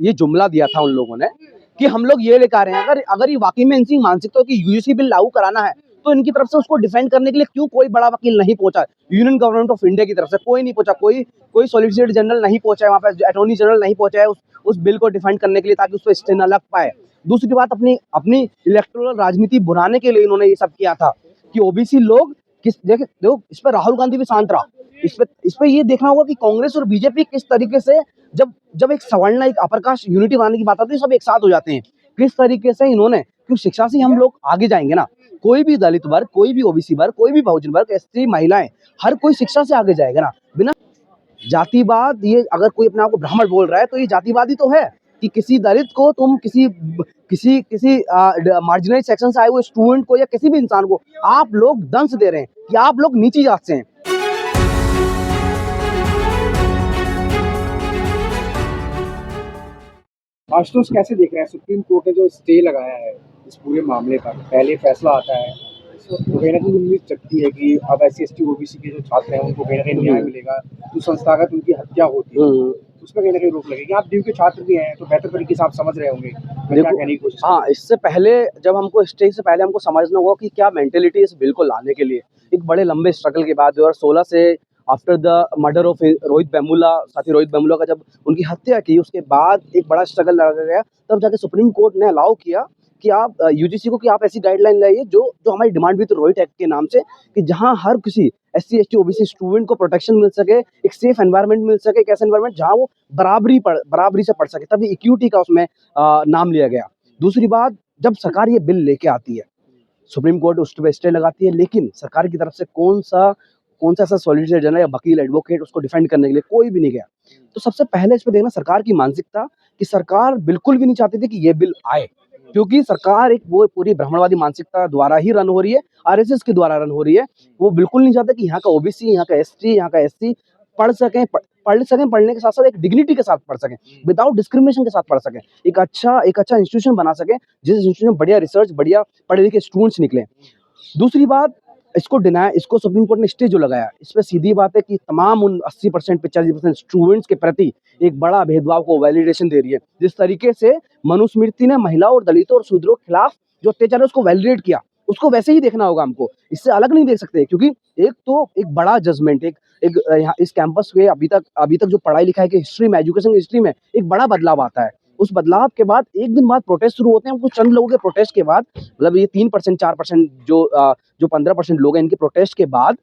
ये जुमला दिया था उन लोगों ने कि हम लोग ये लेकर आ रहे हैं, अगर ये वाकई में इनकी मानसिकता हो कि यूजीसी बिल लागू कराना है तो इनकी तरफ से उसको डिफेंड करने के लिए क्यों कोई बड़ा वकील नहीं पहुंचा? यूनियन गवर्नमेंट ऑफ इंडिया की तरफ से कोई नहीं पहुंचा, कोई सॉलिसिटर जनरल नहीं पहुंचा है वहां पे, अटॉर्नी जनरल नहीं पहुंचा है उस बिल को डिफेंड करने के लिए, ताकि उस पर स्टे न लग पाए। दूसरी बात, अपनी इलेक्टोरल राजनीति बुराने के लिए इन्होंने ये सब किया था कि ओबीसी लोग देखो इस पर राहुल गांधी भी शांत रहा। इस पे ये देखना होगा कि कांग्रेस और बीजेपी किस तरीके से जब एक सवर्ण एक अपर कास्ट यूनिटी बनाने की बात आती है सब एक साथ हो जाते हैं। किस तरीके से इन्होंने, क्यों शिक्षा से हम लोग आगे जाएंगे ना, कोई भी दलित वर्ग, कोई भी ओबीसी वर्ग, कोई भी बहुजन वर्ग, एससी, महिलाएं, हर कोई शिक्षा से आगे जाएगा ना। बिना जातिवाद, ये अगर कोई अपने आप को ब्राह्मण बोल रहा है तो ये जातिवाद ही तो है कि किसी दलित को तुम किसी मार्जिनलाइज्ड सेक्शन से आए हुए स्टूडेंट को या किसी भी इंसान को आप लोग दंश दे रहे हैं कि आप लोग नीची जात से हैं। आशुतोष कैसे देख रहे हैं सुप्रीम कोर्ट ने जो स्टे लगाया है इस पूरे मामले पर? पहले फैसला आता है तो कहीं ना कहीं उम्मीद जगती है कि अब SC/ST OBC के जो छात्र हैं उनको कहीं ना कहीं न्याय मिलेगा, जो संस्थागत उनकी हत्या होती है उसमें कहीं ना कहीं रोक लगेगी। आप ड्यू के छात्र भी हैं तो बेहतर तरीके से आप समझ रहे होंगे क्या कहने की कोशिश। हाँ, इससे पहले जब हमको स्टे से पहले हमको समझना होगा कि क्या मेंटेलिटी इस बिल को लाने के लिए एक बड़े लंबे स्ट्रगल के बाद 2016 से after the murder of Rohit Vemula, साथी रोहित वेमुला का जब उनकी हत्या की उसके बाद एक बड़ा स्ट्रगल लड़ा गया, तब जाके सुप्रीम कोर्ट ने अलाउ किया कि आप यूजीसी को कि आप ऐसी गाइडलाइन लाइए जो हमारी डिमांड भी थी रोहित एक्ट के नाम से, कि जहां हर किसी SC/ST OBC स्टूडेंट को प्रोटेक्शन मिल सके, एक सेफ एनवायरनमेंट मिल सके, एक ऐसा एनवायरनमेंट जहां वो बराबरी से पढ़ सके, तभी इक्विटी का उसमें नाम लिया गया। दूसरी बात, जब सरकार ये बिल लेके आती है, सुप्रीम कोर्ट उस पर स्टे लगाती है, लेकिन सरकार की तरफ से कौन सा ऐसा सॉलिसिटर जनरल या वकील एडवोकेट उसको डिफेंड करने के लिए कोई भी नहीं गया। तो सबसे पहले इस पे देखना सरकार की मानसिकता, कि सरकार बिल्कुल भी नहीं चाहती थी कि ये बिल आए, क्योंकि सरकार एक वो पूरी ब्राह्मणवादी मानसिकता द्वारा ही रन हो रही है, RSS के द्वारा रन हो रही है। वो बिल्कुल नहीं चाहते कि यहाँ का OBC, यहाँ का ST, यहाँ का SC पढ़ सकें, पढ़ने के साथ साथ एक डिग्निटी के साथ पढ़ सकें, विदाउट डिस्क्रिमिनेशन के साथ पढ़ सकें, एक अच्छा इंस्टीट्यूशन बना सकें जिस इंस्टीट्यूशन में बढ़िया रिसर्च, बढ़िया पढ़े लिखे स्टूडेंट्स निकले। दूसरी बात, इसको सुप्रीम कोर्ट ने स्टे जो लगाया, इस पे सीधी बात है कि तमाम उन 80% 85% स्टूडेंट्स के प्रति एक बड़ा भेदभाव को वैलिडेशन दे रही है। जिस तरीके से मनुस्मृति ने महिलाओं और दलितों और शूद्रों के खिलाफ जो अत्याचार है उसको वैलिडेट किया, उसको वैसे ही देखना होगा हमको, इससे अलग नहीं देख सकते, क्योंकि एक बड़ा जजमेंट, यहाँ इस कैंपस पे अभी तक जो पढ़ाई लिखाई की हिस्ट्री में, एजुकेशन की हिस्ट्री में एक बड़ा बदलाव आता है। उस बदलाव के बाद एक दिन बाद प्रोटेस्ट शुरू होते हैं, कुछ चंद लोगों के प्रोटेस्ट के बाद, मतलब ये 3% 4% जो 15% लोग हैं, इनके प्रोटेस्ट के बाद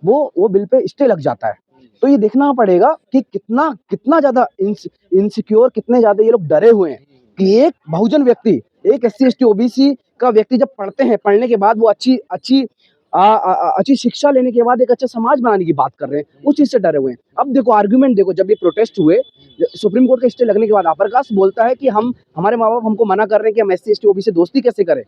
वो बिल पे स्टे लग जाता है। तो ये देखना पड़ेगा कि कितना ज्यादा इनसिक्योर, कितने ज्यादा ये लोग डरे हुए हैं कि एक बहुजन व्यक्ति, एक SC/ST OBC का व्यक्ति जब पढ़ने के बाद वो अच्छी शिक्षा लेने के बाद एक अच्छा समाज बनाने की बात कर रहे हैं, उस चीज से डरे हुए हैं। अब देखो आर्गुमेंट देखो, जब ये प्रोटेस्ट हुए, सुप्रीम कोर्ट का स्टे लगने के बाद अपर कास्ट बोलता है कि हमारे माँ बाप हमको मना कर रहे हैं कि हम SC/ST OBC से दोस्ती कैसे करें।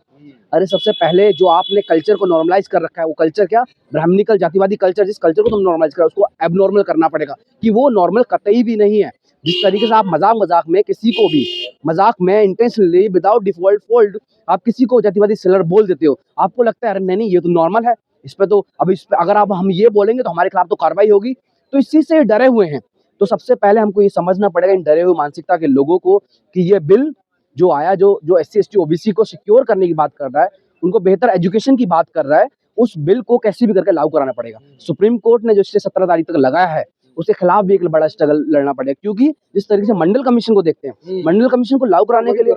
अरे सबसे पहले जो आपने कल्चर को नॉर्मलाइज कर रखा है, वो कल्चर क्या, ब्राह्मणिकल जातिवादी कल्चर, जिस कल्चर को तुम नॉर्मलाइज कर, उसको एबनॉर्मल करना पड़ेगा, कि वो नॉर्मल कतई भी नहीं है। जिस तरीके से आप मजाक में किसी को भी मजाक में इंटेंशनली विदाउट डिफॉल्ट फोल्ड आप किसी को जातिवादी सेलर बोल देते हो, आपको लगता है अरे नहीं ये तो नॉर्मल है, इस पे अगर हम ये बोलेंगे तो हमारे खिलाफ तो कार्रवाई होगी। तो इस चीज से डरे हुए हैं। तो सबसे पहले हमको ये समझना पड़ेगा इन डरे हुए मानसिकता के लोगों को कि ये बिल जो आया, जो SC/ST OBC को सिक्योर करने की बात कर रहा है, उनको बेहतर एजुकेशन की बात कर रहा है, उस बिल को कैसे भी करके लागू कराना पड़ेगा। सुप्रीम कोर्ट ने जो इससे 17 तारीख तक लगाया है, उसके खिलाफ भी एक बड़ा स्ट्रगल लड़ना पड़ेगा, क्योंकि जिस तरीके से मंडल कमीशन को देखते हैं, मंडल कमीशन को लागू कराने के लिए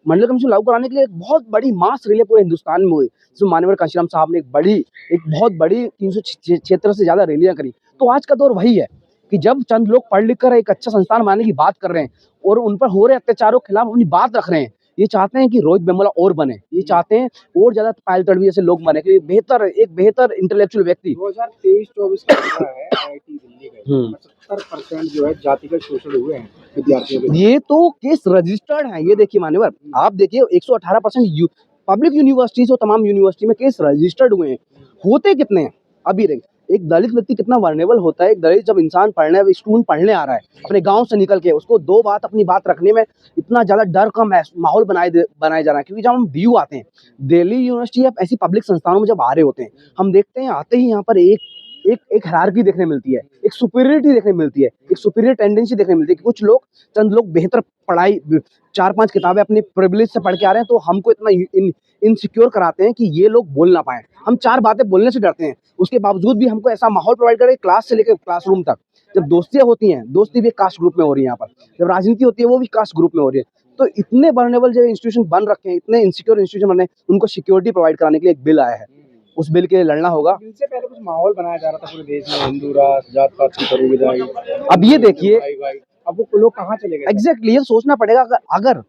मंडल कमीशन लागू कराने के लिए एक बहुत बड़ी मास रैली पूरे हिंदुस्तान में हुई, जिसमें माननीय कांशीराम साहब ने एक बहुत बड़ी 376 से ज्यादा रैलियां करी। तो आज का दौर वही है कि जब चंद लोग पढ़ लिख कर एक अच्छा संस्थान बनाने की बात कर रहे हैं और उन पर हो रहे अत्याचारों के खिलाफ अपनी बात रख रहे हैं, ये चाहते हैं कि रोहित वेमुला और बने, ये चाहते हैं और ज्यादा पायल तड़वी जैसे लोग बने, कि एक बेहतर इंटेलेक्चुअल व्यक्ति। 2023-24 का है IIT दिल्ली का 70% जो है जातिगत शोषण हुए हैं विद्यार्थियों के। ये तो केस रजिस्टर्ड है, ये देखिए मान्यवर, आप देखिए 118% पब्लिक यूनिवर्सिटीज और तमाम यूनिवर्सिटी में केस रजिस्टर्ड हुए हैं। होते कितने हैं अभी देख, एक दलित व्यक्ति कितना वर्नेबल होता है। एक दलित जब इंसान स्टूडेंट पढ़ने आ रहा है अपने गांव से निकल के, उसको अपनी बात रखने में इतना ज्यादा डर का माहौल बनाया जा रहा है। क्योंकि जब हम DU आते हैं, दिल्ली यूनिवर्सिटी या ऐसी पब्लिक संस्थानों में जब आ रहे होते हैं, हम देखते हैं आते ही यहाँ पर एक एक हायरार्की देखने मिलती है, एक सुपीरियरिटी देखने मिलती है, एक सुपीरियर टेंडेंसी देखने मिलती है कि कुछ लोग, चंद लोग बेहतर पढ़ाई 4-5 किताबें अपने प्रिविलेज से पढ़ के आ रहे हैं, तो हमको इतना इनसिक्योर कराते हैं कि ये लोग बोल ना पाएँ। हम 4 बातें बोलने से डरते हैं, उसके बावजूद भी हमको ऐसा माहौल प्रोवाइड करें क्लास से लेकर क्लासरूम तक। जब दोस्तियाँ होती हैं, दोस्ती भी एक कास्ट ग्रुप में हो रही है यहाँ पर। जब राजनीति होती है, वो भी कास्ट ग्रुप में हो रही है। तो इतने वल्नरेबल जो इंस्टीट्यूशन बन रखे हैं, इतने इनसिक्योर इंस्टीट्यूशन बने, उनको सिक्योरिटी प्रोवाइड कराने के लिए एक बिल आया है। उस बिल के लिए लड़ना होगा। बिल से पहले कुछ माहौल बनाया जा रहा था पूरे देश में, हिंदू राष्ट्र, जात पात की करो विदाई, अब ये देखिए, भाई भाई, अब वो लोग कहाँ चले गए? एग्जैक्टली ये सोचना पड़ेगा, अगर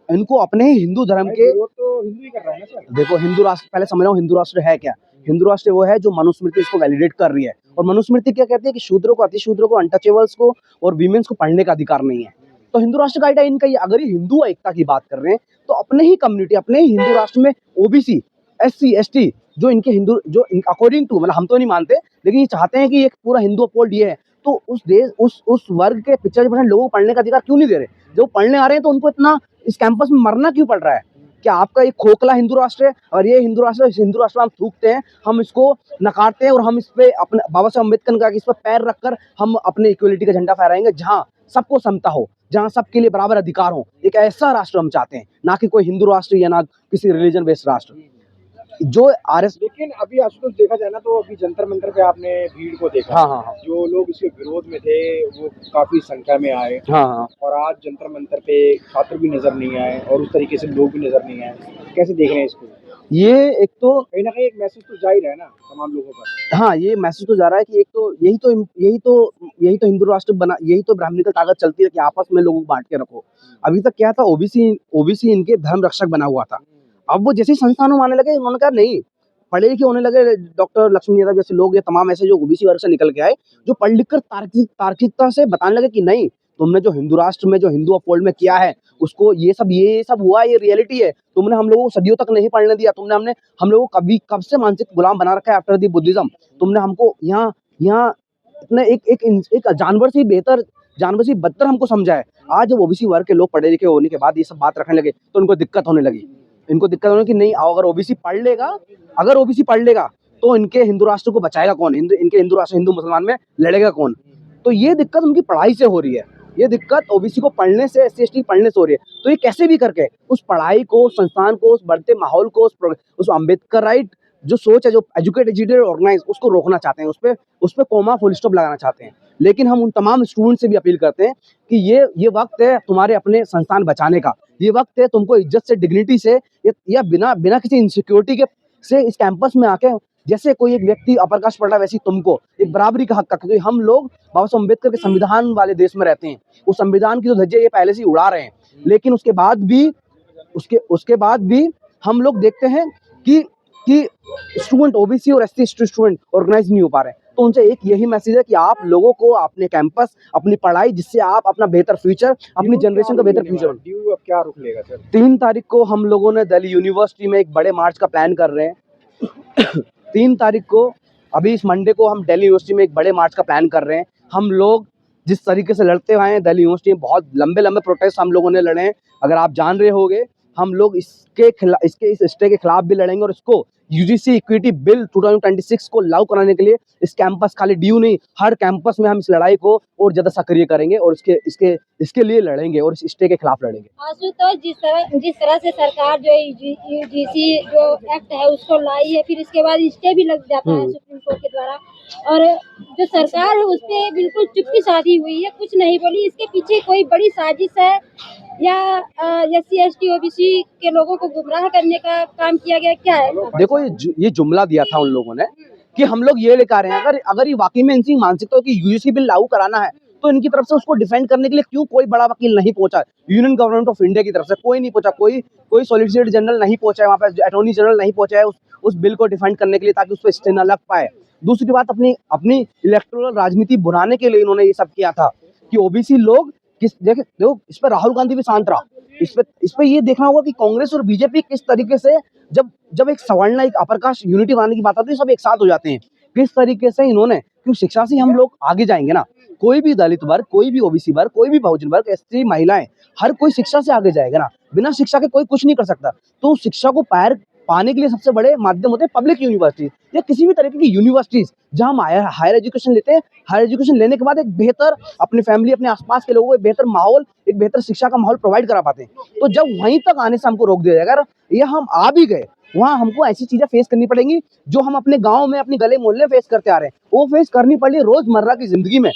इनको अपने ही हिंदू धर्म भाई, के, विरोध तो हिंदू ही कर रहा है ना सर। देखो हिंदू राष्ट्र, पहले समझ रहा हूँ हिंदू राष्ट्र है क्या। हिंदू राष्ट्र वो है जो मनुस्मृति इसको वैलिडेट कर रही है, और मनुस्मृति क्या कहती है कि शूद्रों को, अतिशूद्रों को, अनटचेबल्स को और वीमेंस को पढ़ने का अधिकार नहीं है। तो हिंदू राष्ट्र का आइडिया इनका ये, अगर ये हिंदू एकता की बात कर रहे हैं तो अपने ही कम्युनिटी, अपने ही हिंदू राष्ट्र में ओबीसी, एससी, एसटी, जो इनके हिंदू, जो अकॉर्डिंग टू, मतलब हम तो नहीं मानते, लेकिन ये चाहते हैं कि एक पूरा हिंदू अपहोल्ड ये है, तो उस देश, उस वर्ग के 50% लोगों को पढ़ने का अधिकार क्यों नहीं दे रहे? जो पढ़ने आ रहे हैं तो उनको इतना इस कैंपस में मरना क्यों पड़ रहा है? क्या आपका एक खोखला हिंदू राष्ट्र है, और ये हिंदू राष्ट्र, इस हिंदू राष्ट्र में हम थूकते हैं, हम इसको नकारते हैं, और हम इस पे अपने बाबा साहब अम्बेडकर का इस पर पैर रखकर हम अपने इक्वलिटी का झंडा फहराएंगे, जहाँ सबको समता हो, जहाँ सबके लिए बराबर अधिकार हो। एक ऐसा राष्ट्र हम चाहते हैं, ना कि कोई हिंदू राष्ट्र या ना किसी रिलीजन बेस्ड राष्ट्र। जो आरएस, लेकिन अभी आशुतोष देखा जाए ना, तो अभी जंतर मंतर पे आपने भीड़ को देखा। हाँ। जो लोग इसके विरोध में थे वो काफी संख्या में आए, हाँ। और आज जंतर मंतर पे छात्र भी नजर नहीं आए और उस तरीके से लोग भी नजर नहीं आए। कैसे देख रहे हैं इसको? ये एक तो कहीं ना कहीं एक मैसेज तो जा ही रहा है ना तमाम लोगों पर। हाँ, ये मैसेज तो जा रहा है कि एक तो यही तो हिंदू राष्ट्र बना, यही तो ब्राह्मणिकल ताकत चलती है कि आपस में लोगों को बांट के रखो। अभी तक क्या था, ओबीसी इनके धर्म रक्षक बना हुआ था। अब वो जैसे ही संस्थानों में आने लगे, उन्होंने कहा नहीं, पढ़े लिखे होने लगे, डॉक्टर लक्ष्मी यादव जैसे लोग, ये तमाम ऐसे जो ओबीसी वर्ग से निकल के आए, जो पढ़ लिख कर तार्किकता से बताने लगे कि नहीं, तुमने जो हिंदू राष्ट्र में, जो हिंदू अपहोल्ड में किया है, उसको ये सब हुआ, ये रियलिटी है। तुमने हम लोगों को सदियों तक नहीं पढ़ने दिया, तुमने हम लोगों को कब से मानसिक गुलाम बना रखा है आफ्टर दी बुद्धिज्म। तुमने हमको यहाँ इतने एक जानवर से बेहतर, जानवर से बदतर हमको समझा है। आज जब ओबीसी वर्ग के लोग पढ़े लिखे होने के बाद ये सब बात रखने लगे, तो उनको दिक्कत होने लगी। इनको दिक्कत होने की नहीं, अगर ओबीसी पढ़ लेगा तो इनके हिंदू राष्ट्र को बचाएगा कौन? इनके हिंदू राष्ट्र, हिंदू मुसलमान में लड़ेगा कौन? तो ये दिक्कत उनकी पढ़ाई से हो रही है, ये दिक्कत ओबीसी को पढ़ने से, एससी एसटी पढ़ने से हो रही है। तो ये कैसे भी करके उस पढ़ाई को, संस्थान को, उस बढ़ते माहौल को, उस अम्बेडकर राइट जो सोच है, जो एजुकेटेड ऑर्गेनाइज, उसको रोकना चाहते हैं, उस पे कोमा फुल स्टॉप लगाना चाहते हैं। लेकिन हम उन तमाम स्टूडेंट से भी अपील करते हैं कि ये वक्त है तुम्हारे अपने संस्थान बचाने का। ये वक्त है तुमको इज्जत से, डिग्निटी से, या बिना किसी इनसिक्योरिटी के से इस कैंपस में आके, जैसे कोई एक व्यक्ति अपर कास्ट पढ़ रहा है, वैसे ही तुमको एक बराबरी का हक का, क्योंकि हम लोग बाबा साहब अम्बेडकर के संविधान वाले देश में रहते हैं। उस संविधान की जो धज्जियां ये पहले से ही उड़ा रहे हैं, लेकिन उसके बाद भी हम लोग देखते हैं कि स्टूडेंट, ओबीसी और एसटी स्टूडेंट ऑर्गेनाइज नहीं हो पा रहे हैं। तो उनसे एक यही मैसेज है कि आप लोगों को अपने कैंपस, अपनी पढ़ाई, जिससे आप अपना बेहतर फ्यूचर, अपनी जनरेशन का बेहतर फ्यूचर। ड्यू अब क्या रुक लेगा सर? 3 तारीख को हम लोगों ने दिल्ली यूनिवर्सिटी में एक बड़े मार्च का प्लान कर रहे हैं। 3 तारीख को, अभी इस मंडे को, हम दिल्ली यूनिवर्सिटी में एक बड़े मार्च का प्लान कर रहे हैं। हम लोग जिस तरीके से लड़ते हुए हैं दिल्ली यूनिवर्सिटी में, बहुत लंबे प्रोटेस्ट हम लोगों ने लड़े हैं। अगर आप जान रहे होंगे, हम लोग इस स्टे के खिलाफ भी लड़ेंगे, और इसको यूजीसी इक्विटी बिल 2026 को लागू कराने के लिए इस कैंपस, खाली ड्यू नहीं, हर कैंपस में हम इस लड़ाई को और ज्यादा सक्रिय करेंगे, और इसके लिए लड़ेंगे, और इस स्टे के खिलाफ लड़ेंगे। आशुतोष, जिस तरह से सरकार जो यूजीसी जो एक्ट है उसको लाई है, फिर इसके बाद स्टे भी लग जाता है सुप्रीम कोर्ट के द्वारा, और जो सरकार है उस पर बिल्कुल चुप्पी साधी हुई है, कुछ नहीं बोली। इसके पीछे कोई बड़ी साजिश है, या एससी एसटी ओबीसी के लोगों को गुमराह करने का काम किया गया, क्या है? देखो, ये जुमला दिया था उन लोगों ने कि हम लोग ये लेकर आ रहे हैं। अगर ये वाकई में इनकी मानसिकता हो कि यूजीसी बिल लागू कराना है, तो इनकी तरफ से उसको डिफेंड करने के लिए क्यों कोई बड़ा वकील नहीं पहुंचा? यूनियन गवर्नमेंट ऑफ इंडिया की तरफ से कोई नहीं पहुंचा, कोई सॉलिसिटर जनरल नहीं पहुंचा है, वहाँ पे अटॉर्नी जनरल नहीं पहुंचा है उस बिल को डिफेंड करने के लिए, ताकि उस पर स्टे न लग पाए। दूसरी बात, अपनी इलेक्टोरल राजनीति बुराने के लिए इन्होंने ये सब किया था कि ओबीसी लोग देखो, इस पर राहुल गांधी भी शांत रहा। इस पे ये देखना होगा कि कांग्रेस और बीजेपी किस तरीके से, जब एक सवर्ण, एक अपर कास्ट यूनिटी बनाने की बात आती है, सब एक साथ हो जाते हैं। किस तरीके से इन्होंने, क्योंकि शिक्षा से हम लोग आगे जाएंगे ना, कोई भी दलित वर्ग, कोई भी ओबीसी वर्ग, कोई भी बहुजन वर्ग, एसटी, महिलाएं, हर कोई शिक्षा से आगे जाएगा ना। बिना शिक्षा के कोई कुछ नहीं कर सकता। तो शिक्षा को पाने के लिए सबसे बड़े माध्यम होते हैं पब्लिक यूनिवर्सिटीज या किसी भी तरीके की यूनिवर्सिटीज, जहां हम हायर एजुकेशन लेते हैं। हायर एजुकेशन लेने के बाद एक बेहतर अपनी फैमिली, अपने आसपास के लोगों को एक बेहतर माहौल, एक बेहतर शिक्षा का माहौल प्रोवाइड करा पाते हैं। तो जब वहीं तक आने से हमको रोक दिया जाएगा, अगर ये हम आ भी गए, वहाँ हमको ऐसी चीजें फेस करनी पड़ेंगी जो हम अपने गाँव में, अपने गले मोहल्ले में फेस करते आ रहे हैं, वो फेस करनी पड़ी रोजमर्रा की जिंदगी में।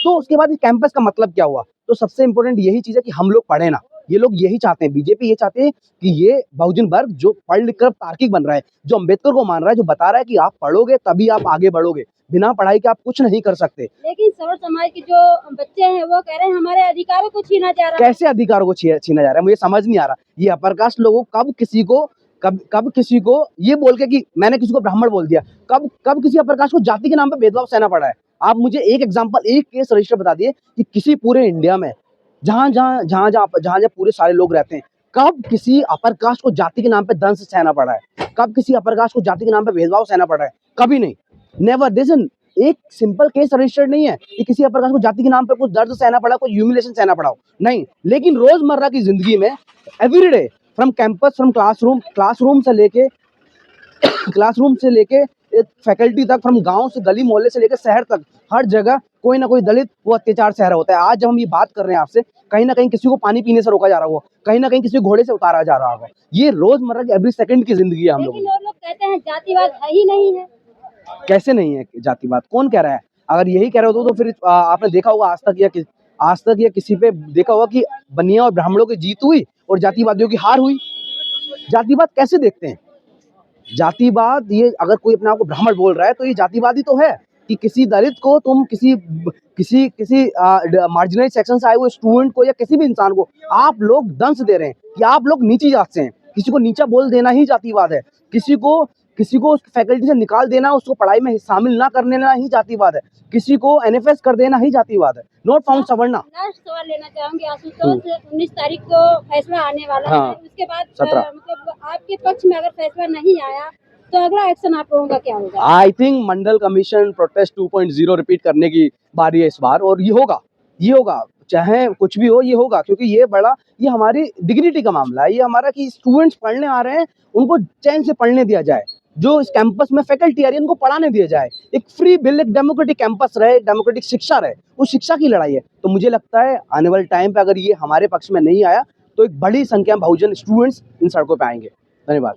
तो उसके बाद इस कैंपस का मतलब क्या हुआ? तो सबसे इंपॉर्टेंट यही चीज है कि हम लोग पढ़े ना। ये लोग यही चाहते हैं, बीजेपी ये चाहते हैं कि ये बहुजन वर्ग जो पढ़ लिख कर तार्किक बन रहा है, जो अम्बेडकर को मान रहा है, जो बता रहा है कि आप पढ़ोगे तभी आप आगे बढ़ोगे, बिना पढ़ाई के आप कुछ नहीं कर सकते। लेकिन सवर समाज के जो बच्चे हैं वो कह रहे हैं हमारे अधिकारों को छीना जा रहा है। कैसे अधिकारों को छीना जा रहा है, मुझे समझ नहीं आ रहा। ये अपर कास्ट लोगों कब किसी को ये बोल के कि मैंने किसी को ब्राह्मण बोल दिया, कब किसी अपर कास्ट को जाति के नाम पे भेदभाव सहना पड़ा है? आप मुझे एक एग्जांपल, एक केस रजिस्टर बता दिए कि किसी पूरे इंडिया में जहां पूरे सारे लोग रहते हैं, कब किसी अपर कास्ट को जाति के नाम पे दंश सहना पड़ा है? कब किसी अपर कास्ट को जाति के नाम पे भेदभाव सहना पड़ा है? कभी नहीं, नेवर। दिस एक सिंपल केस रजिस्टर्ड नहीं है कि किसी अपर कास्ट को जाति के नाम पे कुछ दर्द सहना पड़ा, कुछ ह्यूमिलेशन सहना पड़ा हो, नहीं। लेकिन रोजमर्रा की जिंदगी में everyday, from campus, from classroom से लेके फैकल्टी तक, फ्रॉम गांव से, गली मोहल्ले से लेकर शहर तक, हर जगह कोई ना कोई दलित वो अत्याचार सह रहा होता है। आज जब हम ये बात कर रहे हैं आपसे, कहीं ना कहीं किसी को पानी पीने से रोका जा रहा होगा, कहीं ना कहीं किसी को घोड़े से उतारा जा रहा होगा। ये रोजमर्रा की एवरी सेकंड की जिंदगी है हम लोगों की। लेकिन और लोग कहते हैं जातिवाद है ही नहीं है। कैसे नहीं है जातिवाद? कौन कह रहा है? अगर यही कह रहे हो तो फिर आपने देखा होगा आज तक या किसी पे देखा होगा कि बनिया और ब्राह्मणों की जीत हुई और जातिवादियों की हार हुई? जातिवाद कैसे देखते हैं? जातिवाद, ये अगर कोई अपने आप को ब्राह्मण बोल रहा है तो ये जातिवादी तो है कि किसी दलित को तुम किसी मार्जिनलाइज सेक्शन से आए हुए स्टूडेंट को या किसी भी इंसान को आप लोग दंश दे रहे हैं कि आप लोग नीची जात से हैं। किसी को नीचा बोल देना ही जातिवाद है। किसी को फैकल्टी से निकाल देना, उसको पढ़ाई में शामिल ना करने देना ही जातिवाद है। किसी को एनएफएस कर देना ही जातिवाद है। Not found Savarna. लास्ट सवाल लेना चाहूंगी आशुतोष, 19 तारीख को फैसला आने वाला है, उसके बाद 17 मतलब आपके पक्ष में अगर फैसला नहीं आया तो अगला एक्शन आप लोगों का क्या होगा? I think Mandal commission protest 2.0 repeat करने की बारी है इस बार, और ये होगा चाहे कुछ भी हो, ये होगा, क्योंकि ये हमारी डिग्निटी का मामला है। ये हमारा कि स्टूडेंट्स पढ़ने आ रहे हैं, उनको चैन से पढ़ने दिया जाए। जो इस कैंपस में फैकल्टी आ रही है, उनको पढ़ाने दिया जाए। एक फ्री बिल, एक डेमोक्रेटिक कैंपस रहे, डेमोक्रेटिक शिक्षा रहे, उस शिक्षा की लड़ाई है। तो मुझे लगता है आने वाले टाइम पे अगर ये हमारे पक्ष में नहीं आया तो एक बड़ी संख्या में बहुजन स्टूडेंट्स इन सड़कों पे आएंगे। धन्यवाद।